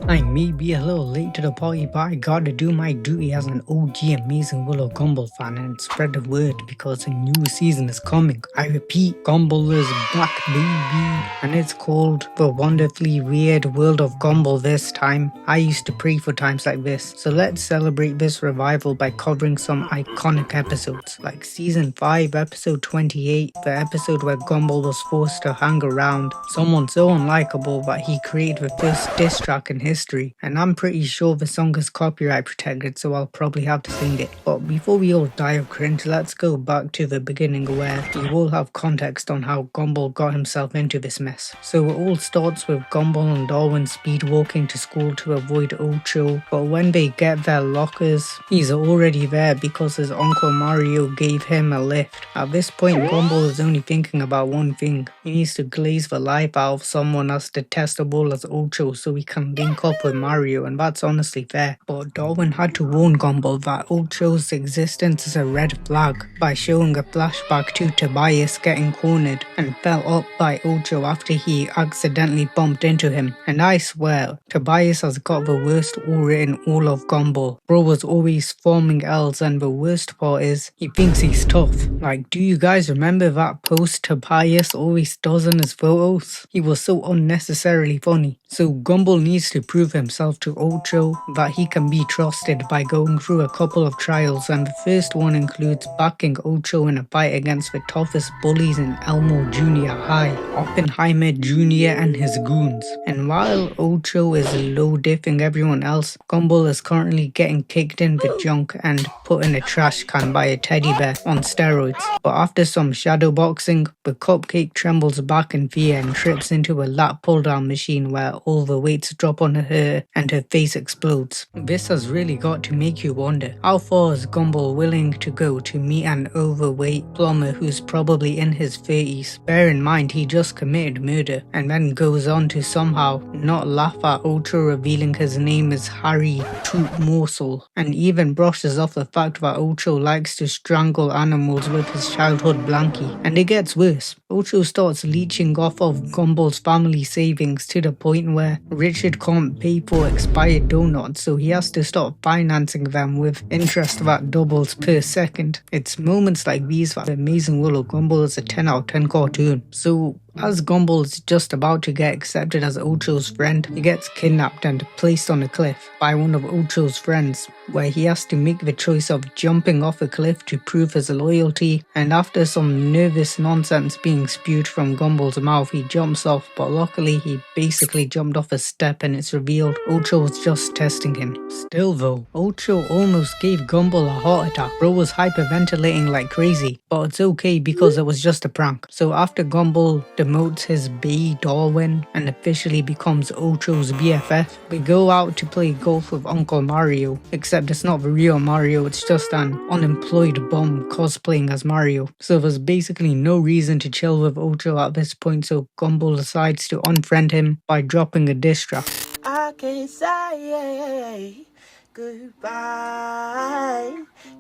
I may be a little late to the party, but I gotta do my duty as an OG amazing Willow Gumball fan and spread the word because a new season is coming. I repeat, Gumball is back, baby, and it's called The Wonderfully Weird World of Gumball this time. I used to pray for times like this, so let's celebrate this revival by covering some iconic episodes, like Season 5, Episode 28, the episode where Gumball was forced to hang around someone so unlikable that he created the first diss track in history, and I'm pretty sure the song is copyright protected, so I'll probably have to sing it. But before we all die of cringe, let's go back to the beginning where we all have context on how Gumball got himself into this mess. So it all starts with Gumball and Darwin speed walking to school to avoid Ocho, but when they get their lockers, he's already there because his Uncle Mario gave him a lift. At this point, Gumball is only thinking about one thing: he needs to glaze the life out of someone as detestable as Ocho so he can link up with Mario, and that's honestly fair. But Darwin had to warn Gumball that Ocho's existence is a red flag by showing a flashback to Tobias getting cornered and fell up by Ocho after he accidentally bumped into him. And I swear, Tobias has got the worst aura in all of Gumball. Bro was always forming L's, and the worst part is he thinks he's tough. Like, do you guys remember that post Tobias always does in his photos? He was so unnecessarily funny. So Gumball needs to prove himself to Ocho that he can be trusted by going through a couple of trials, and the first one includes backing Ocho in a fight against the toughest bullies in Elmo Jr. High, Oppenheimer Jr. and his goons. And while Ocho is low diffing everyone else, Gumball is currently getting kicked in the junk and put in a trash can by a teddy bear on steroids. But after some shadow boxing, the cupcake trembles back in fear and trips into a lat pull down machine where all the weights drop on her and her face explodes. This has really got to make you wonder, how far is Gumball willing to go to meet an overweight plumber who's probably in his 30s? Bear in mind he just committed murder, and then goes on to somehow not laugh at Ocho revealing his name is Harry Toot Morsel, and even brushes off the fact that Ocho likes to strangle animals with his childhood blankie. And it gets worse. Ocho starts leeching off of Gumball's family savings to the point where Richard can't pay for expired donuts, so he has to start financing them with interest that doubles per second. It's moments like these that the Amazing World of Gumball is a 10 out of 10 cartoon. So as Gumball is just about to get accepted as Ocho's friend, he gets kidnapped and placed on a cliff by one of Ocho's friends, where he has to make the choice of jumping off a cliff to prove his loyalty, and after some nervous nonsense being spewed from Gumball's mouth, he jumps off, but luckily he basically jumped off a step and it's revealed Ocho was just testing him. Still though, Ocho almost gave Gumball a heart attack. Bro was hyperventilating like crazy, but it's okay because it was just a prank. So after Gumball demotes his bae Darwin and officially becomes Ocho's BFF, we go out to play golf with Uncle Mario, except it's not the real Mario, it's just an unemployed bum cosplaying as Mario. So there's basically no reason to chill with Ocho at this point, so Gumball decides to unfriend him by dropping a diss track. I can't say goodbye,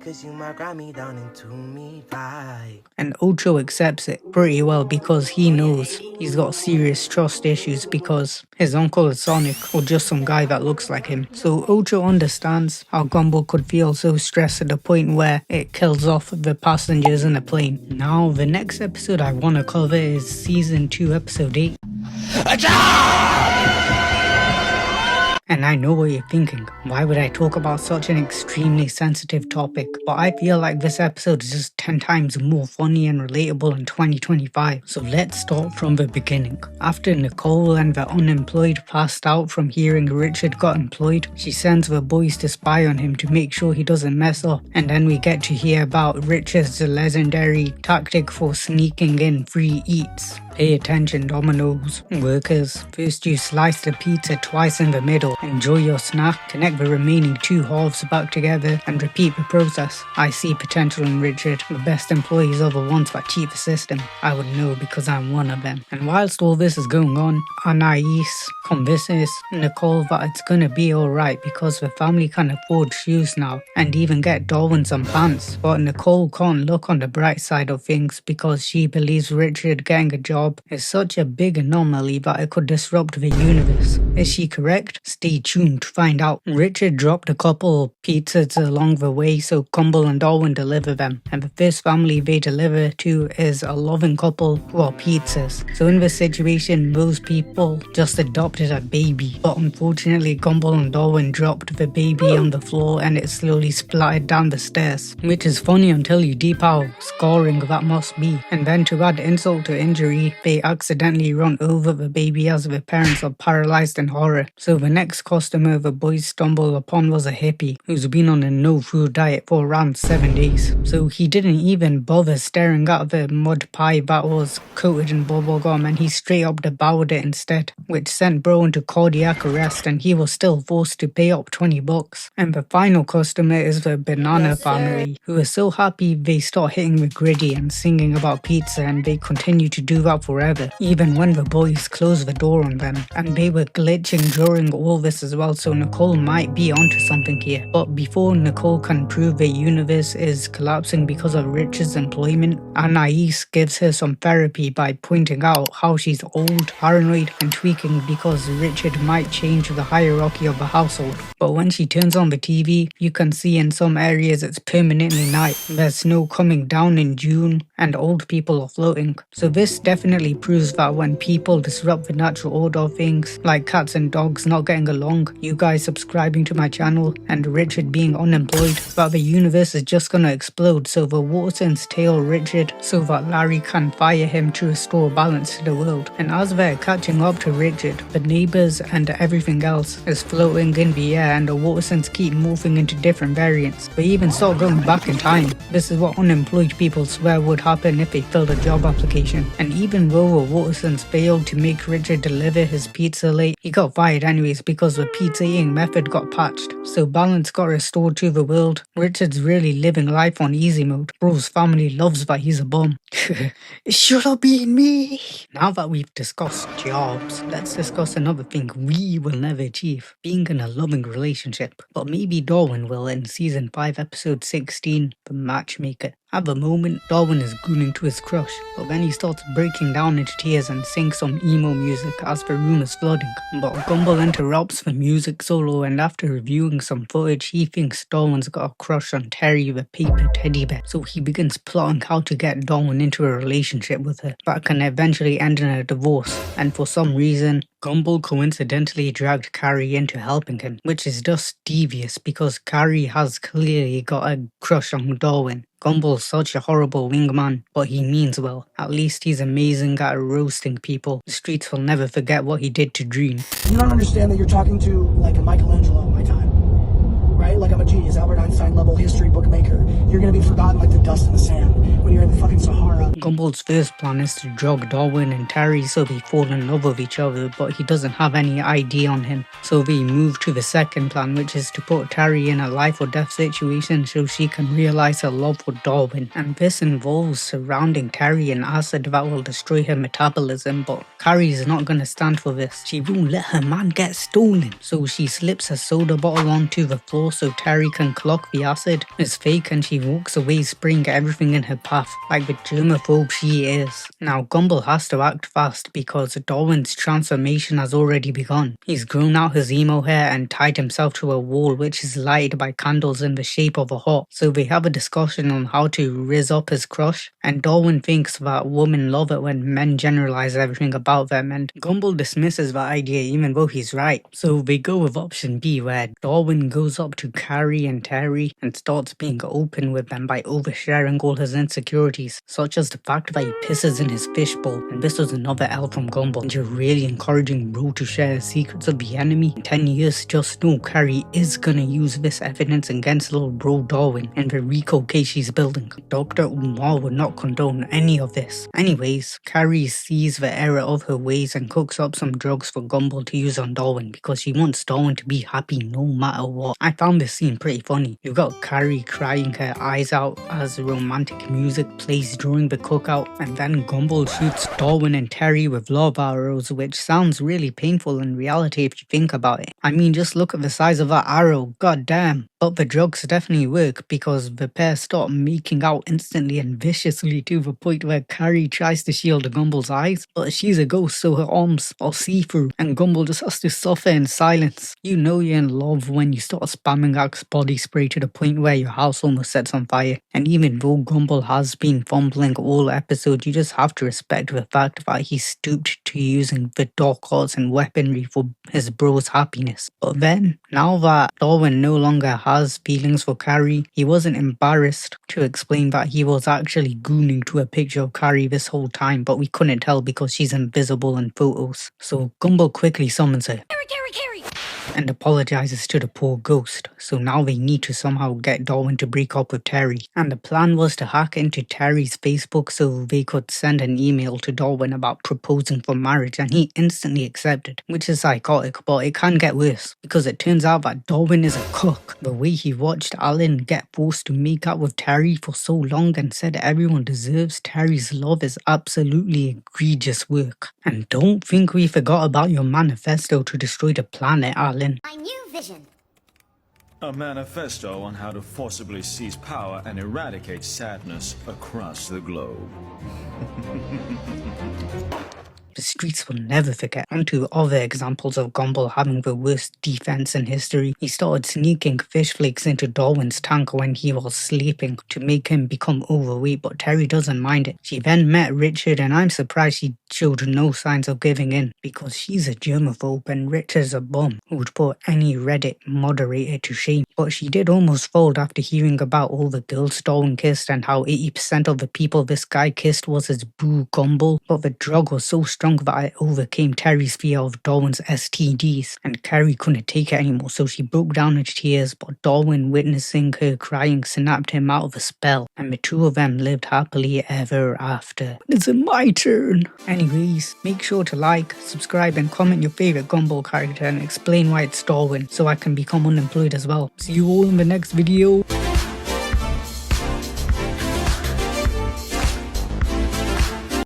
cause you might grind me down into me vibe. And Ocho accepts it pretty well because he knows he's got serious trust issues because his uncle is Sonic or just some guy that looks like him. So Ocho understands how Gumball could feel so stressed at the point where it kills off the passengers in the plane. Now the next episode I want to cover is Season 2 Episode 8. And I know what you're thinking, why would I talk about such an extremely sensitive topic? But I feel like this episode is just 10 times more funny and relatable in 2025. So let's start from the beginning. After Nicole and the unemployed passed out from hearing Richard got employed, she sends the boys to spy on him to make sure he doesn't mess up. And then we get to hear about Richard's legendary tactic for sneaking in free eats. Pay attention, Domino's workers. First you slice the pizza twice in the middle, enjoy your snack, connect the remaining two halves back together and repeat the process. I see potential in Richard. The best employees are the ones that cheat the system. I would know because I'm one of them. And whilst all this is going on, Anais convinces Nicole that it's gonna be alright because the family can afford shoes now and even get Darwin some pants. But Nicole can't look on the bright side of things because she believes Richard getting a job job is such a big anomaly that it could disrupt the universe. Is she correct? Stay tuned to find out. Richard dropped a couple pizzas along the way, so Gumball and Darwin deliver them, and the first family they deliver to is a loving couple who are pizzas. So in this situation, those people just adopted a baby, but unfortunately Gumball and Darwin dropped the baby on the floor and it slowly splattered down the stairs, which is funny until you deep how scarring that must be. And then to add insult to injury, they accidentally run over the baby as the parents are paralyzed in horror. So the next customer the boys stumbled upon was a hippie who's been on a no-food diet for around 7 days. So he didn't even bother staring at the mud pie that was coated in bubblegum, and he straight up devoured it instead, which sent bro into cardiac arrest, and he was still forced to pay up $20. And the final customer is the banana family, who are so happy they start hitting the griddy and singing about pizza, and they continue to do that forever, even when the boys close the door on them. And they were glitching during all this as well, so Nicole might be onto something here. But before Nicole can prove the universe is collapsing because of Richard's employment, Anais gives her some therapy by pointing out how she's old, paranoid, and tweaking because Richard might change the hierarchy of the household. But when she turns on the TV, you can see in some areas it's permanently night. There's snow coming down in June and old people are floating. So this definitely proves that when people disrupt the natural order of things, like cats and dogs not getting along, you guys subscribing to my channel, and Richard being unemployed, that the universe is just gonna explode. So the Wattersons tail Richard so that Larry can fire him to restore balance to the world. And as they're catching up to Richard, the neighbors and everything else is floating in the air, and the Wattersons keep moving into different variants. They even start going back in time. This is what unemployed people swear would happen if they filled a job application. And even though the Wattersons failed to make Richard deliver his pizza late, he got fired anyways because the pizza eating method got patched. So balance got restored to the world. Richard's really living life on easy mode. Bro's family loves that he's a bum. It should have been me. Now that we've discussed jobs, let's discuss another thing we will never achieve: being in a loving relationship. But maybe Darwin will in season 5 episode 16, The Matchmaker. At the moment, Darwin is gooning to his crush, but then he starts breaking down into tears and sings some emo music as the room is flooding. But Gumball interrupts the music solo, and after reviewing some footage, he thinks Darwin's got a crush on Terry the paper teddy bear. So he begins plotting how to get Darwin into a relationship with her that can eventually end in a divorce. And for some reason, Gumball coincidentally dragged Carrie into helping him, which is just devious because Carrie has clearly got a crush on Darwin. Gumball's such a horrible wingman, but he means well. At least he's amazing at roasting people. The streets will never forget what he did to Dream. You don't understand that you're talking to like a Michelangelo of my time, right? Like I'm a genius, Albert Einstein level history bookmaker. You're gonna be forgotten like the dust in the sand when you're in the fucking Sahara. Gumball's first plan is to drug Darwin and Terry so they fall in love with each other, but he doesn't have any ID on him. So they move to the second plan, which is to put Terry in a life or death situation so she can realize her love for Darwin. And this involves surrounding Terry in acid that will destroy her metabolism, but Carrie's not gonna stand for this. She won't let her man get stolen. So she slips a soda bottle onto the floor so Terry can clock the acid. It's fake and she walks away spraying everything in her path, like the germaphobe she is. Now Gumball has to act fast because Darwin's transformation has already begun. He's grown out his emo hair and tied himself to a wall which is lighted by candles in the shape of a heart. So they have a discussion on how to rizz up his crush, and Darwin thinks that women love it when men generalize everything about them, and Gumball dismisses that idea even though he's right. So they go with option B, where Darwin goes up to Carrie and Terry and starts being open with them by oversharing all his insecurities, such as the fact that he pisses in his fishbowl. And this was another L from Gumball. And you're really encouraging bro to share the secrets of the enemy. In 10 years, just know Carrie is gonna use this evidence against little bro Darwin in the Rico case she's building. Dr. Umar would not condone any of this. Anyways, Carrie sees the error of her ways and cooks up some drugs for Gumball to use on Darwin because she wants Darwin to be happy no matter what. I found this scene pretty funny. You got Carrie crying her eyes out as romantic music plays during the cookout, and then Gumball shoots Darwin and Terry with love arrows, which sounds really painful in reality if you think about it. I mean, just look at the size of that arrow, god damn. But the drugs definitely work because the pair start making out instantly and viciously to the point where Carrie tries to shield Gumball's eyes, but she's a ghost so her arms are see-through and Gumball just has to suffer in silence. You know you're in love when you start spamming Axe body spray to the point where your house almost sets on fire. And even though Gumball has been fumbling all episode, you just have to respect the fact that he stooped to using the dark arts and weaponry for his bro's happiness. But then, now that Darwin no longer has feelings for Carrie, he wasn't embarrassed to explain that he was actually gooning to a picture of Carrie this whole time, but we couldn't tell because she's invisible in photos. So Gumball quickly summons her and apologizes to the poor ghost. So now they need to somehow get Darwin to break up with Terry. And the plan was to hack into Terry's Facebook so they could send an email to Darwin about proposing for marriage, and he instantly accepted, which is psychotic, but it can get worse because it turns out that Darwin is a cook. The way he watched Alan get forced to make out with Terry for so long and said everyone deserves Terry's love is absolutely egregious work. And don't think we forgot about your manifesto to destroy the planet, Alan. My new vision. A manifesto on how to forcibly seize power and eradicate sadness across the globe. The streets will never forget. On to other examples of Gumball having the worst defense in history. He started sneaking fish flakes into Darwin's tank when he was sleeping to make him become overweight, but Terry doesn't mind it. She then met Richard and I'm surprised she showed no signs of giving in because she's a germaphobe and Richard's a bum who would put any Reddit moderator to shame. But she did almost fold after hearing about all the girls Darwin kissed and how 80% of the people this guy kissed was his boo Gumball. But the drug was so strong that it overcame Terry's fear of Darwin's STDs, and Carrie couldn't take it anymore, so she broke down in tears, but Darwin, witnessing her crying, snapped him out of a spell, and the two of them lived happily ever after. Is it my turn? Anyways, make sure to like, subscribe, and comment your favourite Gumball character and explain why it's Darwin so I can become unemployed as well. See you all in the next video.